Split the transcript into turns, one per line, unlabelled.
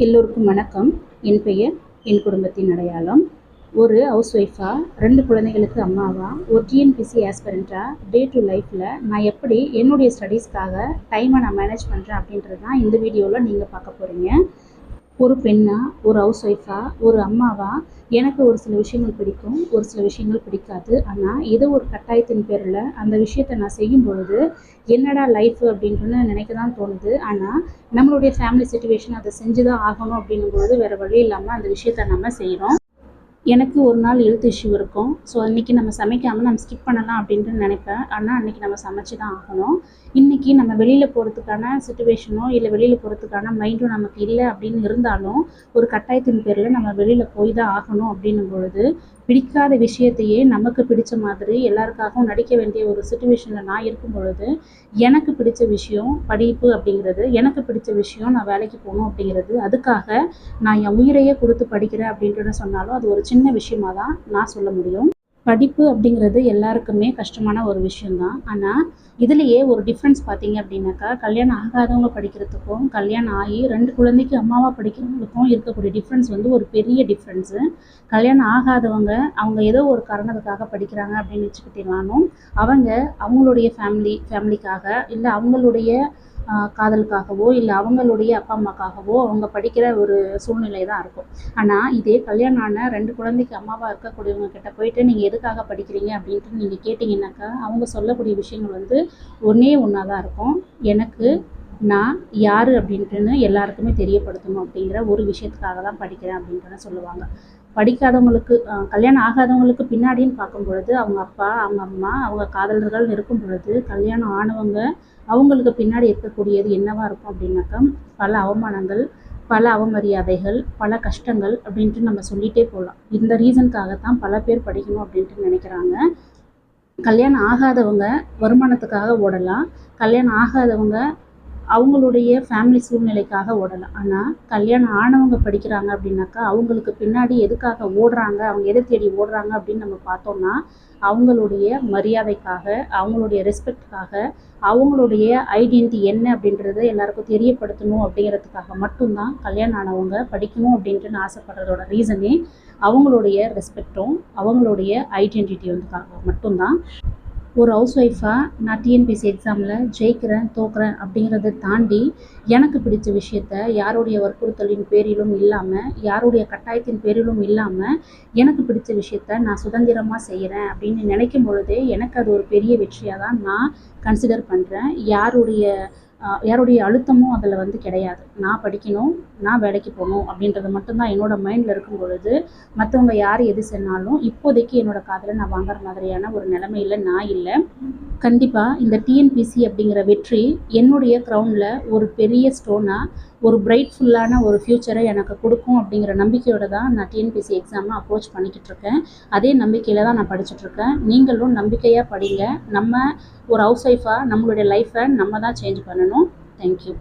எல்லோருக்கும் வணக்கம். என் பெயர் என் குடும்பத்தின் அடையாளம். ஒரு ஹவுஸ் ஒய்ஃபாக 2 குழந்தைகளுக்கு அம்மாவாக ஒரு டிஎன்பிசி ஆஸ்பிரண்ட்டாக டே டு லைஃப்பில் நான் எப்படி என்னுடைய ஸ்டடீஸ்க்காக டைமை நான் மேனேஜ் பண்ணுறேன் அப்படின்றது தான் இந்த வீடியோவில் நீங்கள் பார்க்க போகிறீங்க. ஒரு பெண்ணாக, ஒரு ஹவுஸ் ஒய்ஃபாக, ஒரு அம்மாவாக எனக்கு ஒரு சில விஷயங்கள் பிடிக்கும், ஒரு சில விஷயங்கள் பிடிக்காது. ஆனால் ஏதோ ஒரு கட்டாயத்தின் பேரில் அந்த விஷயத்தை நான் செய்யும் பொழுது என்னடா லைஃப் அப்படின்ட்டு நினைக்க தான் தோணுது. ஆனால் நம்மளுடைய ஃபேமிலி சிச்சுவேஷன் அதை செஞ்சு தான் ஆகணும் அப்படிங்கும்பொழுது வேறு வழி இல்லாமல் அந்த விஷயத்தை நம்ம செய்கிறோம். எனக்கு ஒரு நாள் ஹெல்த் இஷ்யூ இருக்கும். ஸோ அன்றைக்கி நம்ம சமைக்காமல் நம்ம ஸ்கிப் பண்ணலாம் அப்படின்ட்டு நினைப்பேன். ஆனால் அன்றைக்கி நம்ம சமைச்சு தான் ஆகணும். இன்றைக்கி நம்ம வெளியில் போகிறதுக்கான சிச்சுவேஷனோ இல்லை வெளியில் போகிறதுக்கான மைண்டும் நமக்கு இல்லை அப்படின்னு இருந்தாலும் ஒரு கட்டாயத்தின் பேரில் நம்ம வெளியில் போய் தான் ஆகணும் அப்படின்னும் பொழுது பிடிக்காத விஷயத்தையே நமக்கு பிடிச்ச மாதிரி எல்லாருக்காகவும் நடிக்க வேண்டிய ஒரு சிச்சுவேஷனில் நான் இருக்கும் பொழுது எனக்கு பிடிச்ச விஷயம் படிப்பு அப்படிங்கிறது, எனக்கு பிடிச்ச விஷயம் நான் வேலைக்கு போகணும் அப்படிங்கிறது, அதுக்காக நான் என் உயிரையே கொடுத்து படிக்கிறேன் அப்படின்ட்டு சொன்னாலும் அது ஒரு சின்ன விஷயமாக தான் நான் சொல்ல முடியும். படிப்பு அப்படிங்கிறது எல்லாருக்குமே கஷ்டமான ஒரு விஷயந்தான். ஆனால் இதுலேயே ஒரு டிஃப்ரென்ஸ் பார்த்தீங்க அப்படின்னாக்கா, கல்யாணம் ஆகாதவங்க படிக்கிறதுக்கும் கல்யாணம் ஆகி 2 குழந்தைக்கு அம்மாவாக படிக்கிறவங்களுக்கும் இருக்கக்கூடிய டிஃப்ரென்ஸ் ஒரு பெரிய டிஃப்ரென்ஸு. கல்யாணம் ஆகாதவங்க அவங்க ஏதோ ஒரு காரணத்துக்காக படிக்கிறாங்க அப்படின்னு வச்சுக்கிட்டீங்கன்னாலும் அவங்களுடைய ஃபேமிலிக்காக இல்லை அவங்களுடைய காதலுக்காகவோ இல்லை அவங்களுடைய அப்பா அம்மாக்காகவோ அவங்க படிக்கிற ஒரு சூழ்நிலை தான் இருக்கும். ஆனால் இதே கல்யாணம் ஆன 2 குழந்தைக்கு அம்மாவாக இருக்கக்கூடியவங்க கிட்ட போயிட்டு நீங்கள் எதுக்காக படிக்கிறீங்க அப்படின்ட்டு நீங்கள் கேட்டிங்கன்னாக்கா அவங்க சொல்லக்கூடிய விஷயங்கள் ஒன்றே ஒன்றா தான் இருக்கும். எனக்கு நான் யார் அப்படின்ட்டுன்னு எல்லாருக்குமே தெரியப்படுத்தணும் அப்படிங்கிற ஒரு விஷயத்துக்காக தான் படிக்கிறேன் அப்படின்ட்டு சொல்லுவாங்க. படிக்காதவங்களுக்கு கல்யாணம் ஆகாதவங்களுக்கு பின்னாடின்னு பார்க்கும் பொழுது அவங்க அப்பா, அவங்க அம்மா, அவங்க காதலர்கள் இருக்கும் பொழுது கல்யாணம் ஆனவங்க அவங்களுக்கு பின்னாடி இருக்கக்கூடியது என்னவாக இருக்கும் அப்படின்னாக்கா, பல அவமானங்கள், பல அவமரியாதைகள், பல கஷ்டங்கள் அப்படின்ட்டு நம்ம சொல்லிகிட்டே போகலாம். இந்த ரீசனுக்காகத்தான் பல பேர் படிக்கணும் அப்படின்ட்டு நினைக்கிறாங்க. கல்யாணம் ஆகாதவங்க வருமானத்துக்காக ஓடலாம், கல்யாணம் ஆகாதவங்க அவங்களுடைய ஃபேமிலி சூழ்நிலைக்காக ஓடலாம். ஆனால் கல்யாணம் ஆனவங்க படிக்கிறாங்க அப்படின்னாக்கா அவங்களுக்கு பின்னாடி எதுக்காக ஓடுறாங்க, அவங்க எதை தேடி ஓடுறாங்க அப்படின்னு நம்ம பார்த்தோம்னா அவங்களுடைய மரியாதைக்காக, அவங்களுடைய ரெஸ்பெக்டுக்காக, அவங்களுடைய ஐடென்டிட்டி என்ன அப்படின்றத எல்லாருக்கும் தெரியப்படுத்தணும் அப்படிங்கிறதுக்காக மட்டும்தான் கல்யாணம் ஆனவங்க படிக்கணும் அப்படின்ட்டு ஆசைப்படுறதோட ரீசனே அவங்களுடைய ரெஸ்பெக்டும் அவங்களுடைய ஐடென்டிட்டிக்காக மட்டும்தான். ஒரு ஹவுஸ் ஒய்ஃபாக நான் டிஎன்பிசி எக்ஸாமில் ஜெயிக்கிறேன் தோக்குறேன் அப்படிங்கிறத தாண்டி எனக்கு பிடிச்ச விஷயத்த யாருடைய வற்புறுத்தலின் பேரிலும் இல்லாமல், யாருடைய கட்டாயத்தின் பேரிலும் இல்லாமல் எனக்கு பிடிச்ச விஷயத்த நான் சுதந்திரமாக செய்கிறேன் அப்படின்னு நினைக்கும் பொழுதே எனக்கு அது ஒரு பெரிய வெற்றியாக தான் நான் கன்சிடர் பண்ணுறேன். யாருடைய அழுத்தமும் அதில் கிடையாது. நான் படிக்கணும், நான் வேலைக்கு போகணும் அப்படின்றது மட்டும்தான் என்னோடய மைண்டில் இருக்கும் பொழுது மற்றவங்க யார் எது சொன்னாலும் இப்போதைக்கு என்னோடய காதில் நான் வாங்குற மாதிரியான ஒரு நிலைமையில் நான் இல்லை. கண்டிப்பாக இந்த டிஎன்பிசி அப்படிங்கிற வெற்றி என்னுடைய க்ரௌனில் ஒரு பெரிய ஸ்டோனாக, ஒரு பிரைட்ஃபுல்லான ஒரு ஃப்யூச்சரை எனக்கு கொடுக்கும் அப்படிங்கிற நம்பிக்கையோடு தான் நான் டிஎன்பிசி எக்ஸாமை அப்ரோச் பண்ணிக்கிட்டு இருக்கேன். அதே நம்பிக்கையில் தான் நான் படிச்சுட்ருக்கேன். நீங்களும் நம்பிக்கையாக படிங்க. நம்ம ஒரு ஹவுஸ் ஒய்ஃபாக நம்மளுடைய லைஃப்பை நம்ம தான் சேஞ்ச் பண்ணணும். தேங்க்யூ.